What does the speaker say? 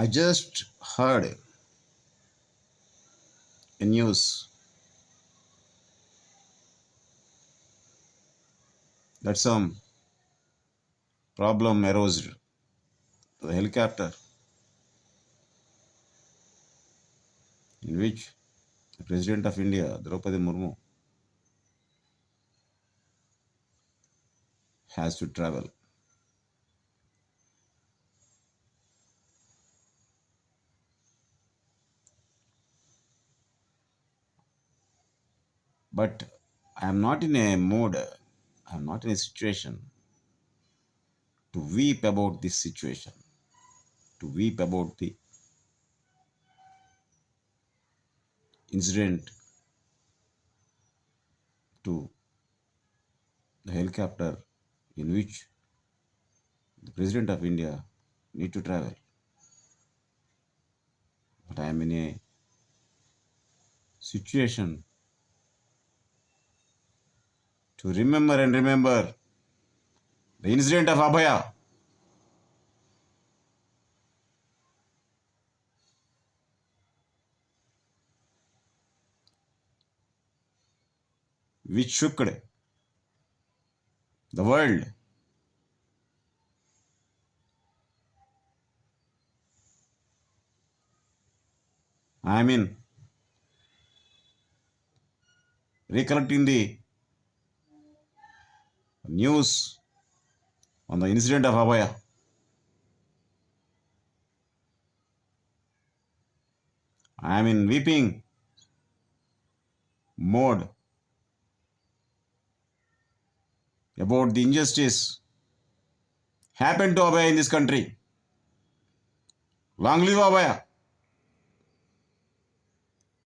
I just heard a news that some problem arose to the helicopter in which the President of India, Draupadi Murmu, has to travel. But I am not in a mood, I am not in a situation to weep about this situation, to weep about the incident to the helicopter in which the President of India need to travel. But I am in a situation to remember the incident of Abhaya. Which shook the world. I mean, recollecting the news on the incident of Abhaya. I am in weeping mode about the injustice happened to Abhaya in this country. Long live Abhaya.